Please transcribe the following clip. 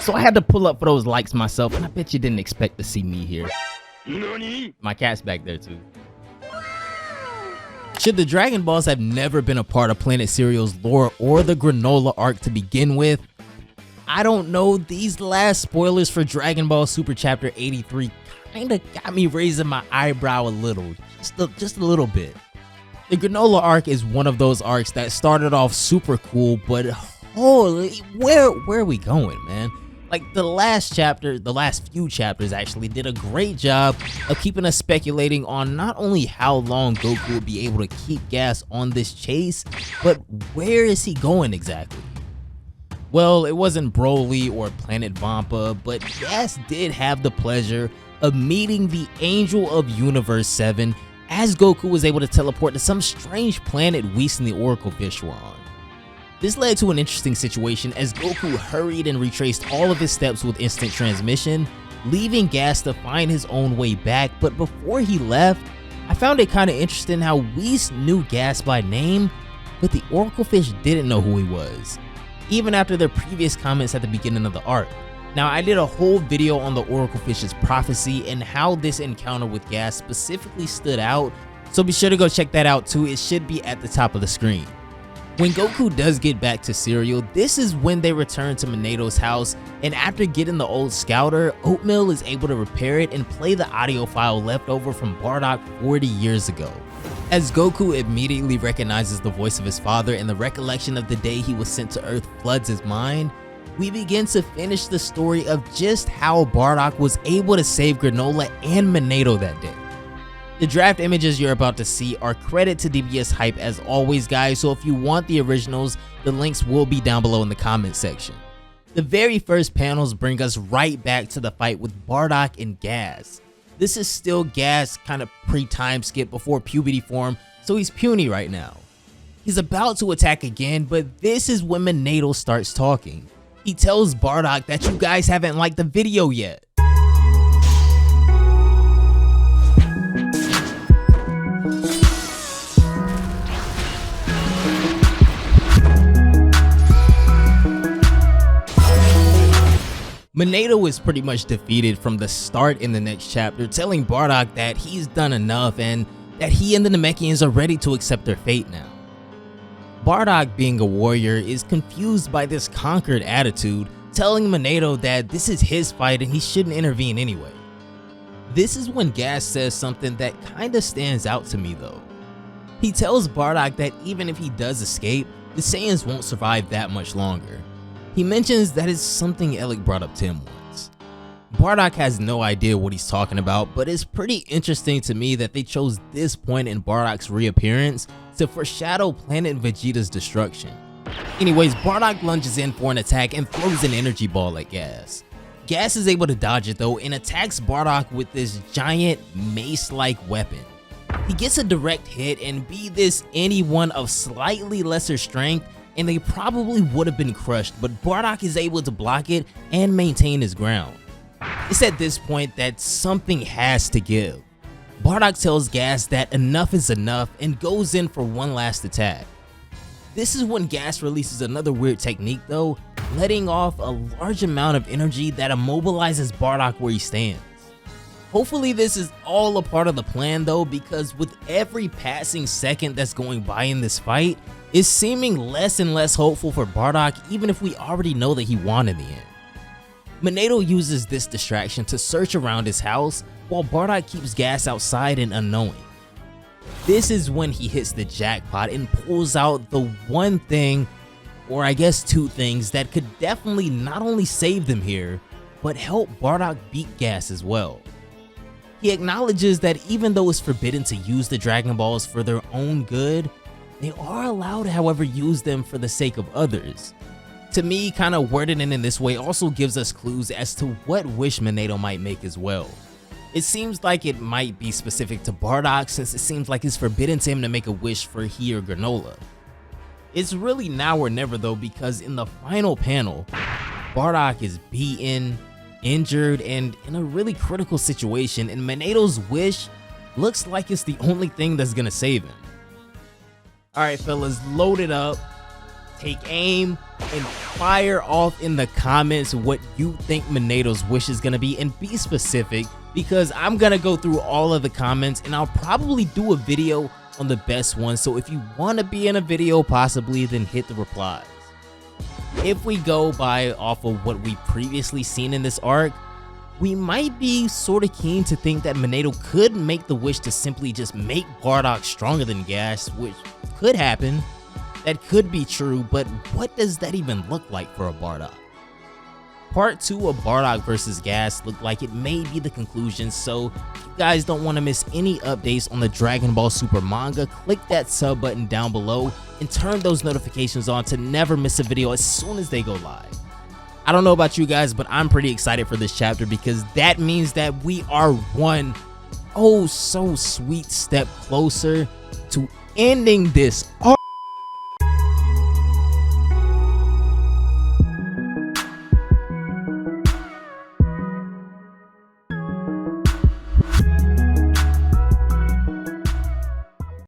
So I had to pull up for those likes myself, and I bet you didn't expect to see me here. My cat's back there too. Should the Dragon Balls have never been a part of Planet Cereal's lore or the Granola arc to begin with? I don't know. These last spoilers for Dragon Ball Super Chapter 83 kinda got me raising my eyebrow a little, just a little bit. The Granola arc is one of those arcs that started off super cool, but holy, where are we going, man? Like the last few chapters actually did a great job of keeping us speculating on not only how long Goku would be able to keep Gas on this chase, but where is he going exactly? Well, it wasn't Broly or Planet Vampa, but Gas did have the pleasure of meeting the Angel of Universe 7 as Goku was able to teleport to some strange planet Whis and the Oracle Fish were on. This led to an interesting situation as Goku hurried and retraced all of his steps with instant transmission, leaving Gas to find his own way back. But before he left, I found it kind of interesting how Whis knew Gas by name, but the Oracle Fish didn't know who he was, even after their previous comments at the beginning of the arc. Now, I did a whole video on the Oracle Fish's prophecy and how this encounter with Gas specifically stood out, so be sure to go check that out too. It should be at the top of the screen. When Goku does get back to Cereal, this is when they return to Moneto's house, and after getting the old scouter, Oatmeal is able to repair it and play the audio file left over from Bardock 40 years ago. As Goku immediately recognizes the voice of his father and the recollection of the day he was sent to Earth floods his mind, we begin to finish the story of just how Bardock was able to save Granola and Moneto that day. The draft images you're about to see are credit to DBS Hype as always, guys, so if you want the originals, the links will be down below in the comment section. The very first panels bring us right back to the fight with Bardock and Gas. This is still Gas kind of pre-time skip before puberty form, so he's puny right now. He's about to attack again, but this is when Moneto starts talking. He tells Bardock that you guys haven't liked the video yet. Moneto is pretty much defeated from the start in the next chapter, telling Bardock that he's done enough and that he and the Namekians are ready to accept their fate now. Bardock, being a warrior, is confused by this conquered attitude, telling Moneto that this is his fight and he shouldn't intervene anyway. This is when Gas says something that kinda stands out to me though. He tells Bardock that even if he does escape, the Saiyans won't survive that much longer. He mentions that it's something Alec brought up to him once. Bardock has no idea what he's talking about, but it's pretty interesting to me that they chose this point in Bardock's reappearance to foreshadow Planet Vegeta's destruction. Anyways, Bardock lunges in for an attack and throws an energy ball at Gas. Gas is able to dodge it though and attacks Bardock with this giant mace-like weapon. He gets a direct hit, and be this anyone of slightly lesser strength, and they probably would have been crushed, but Bardock is able to block it and maintain his ground. It's at this point that something has to give. Bardock tells Gas that enough is enough and goes in for one last attack. This is when Gas releases another weird technique though, letting off a large amount of energy that immobilizes Bardock where he stands. Hopefully this is all a part of the plan though, because with every passing second that's going by in this fight, it's seeming less and less hopeful for Bardock, even if we already know that he won in the end. Moneto uses this distraction to search around his house, while Bardock keeps Gas outside and unknowing. This is when he hits the jackpot and pulls out the one thing, or I guess two things, that could definitely not only save them here, but help Bardock beat Gas as well. He acknowledges that even though it's forbidden to use the Dragon Balls for their own good, they are allowed to however use them for the sake of others. To me, kind of wording it in this way also gives us clues as to what wish Moneto might make as well. It seems like it might be specific to Bardock, since it seems like it's forbidden to him to make a wish for he or Granola. It's really now or never though, because in the final panel, Bardock is beaten, injured, and in a really critical situation, and Moneto's wish looks like it's the only thing that's gonna save him. Alright fellas, load it up. take aim and fire off in the comments what you think Monado's wish is gonna be, and be specific, because I'm gonna go through all of the comments and I'll probably do a video on the best one. So if you want to be in a video possibly, then hit the replies. If we go by off of what we previously seen in this arc, we might be sort of keen to think that Monado could make the wish to simply just make Bardock stronger than Gas, which could happen. That could be true, but what does that even look like for a Bardock? Part 2 of Bardock versus Gas looked like it may be the conclusion, so if you guys don't want to miss any updates on the Dragon Ball Super manga, click that sub button down below and turn those notifications on to never miss a video as soon as they go live. I don't know about you guys, but I'm pretty excited for this chapter because that means that we are one oh so sweet step closer to ending this arc.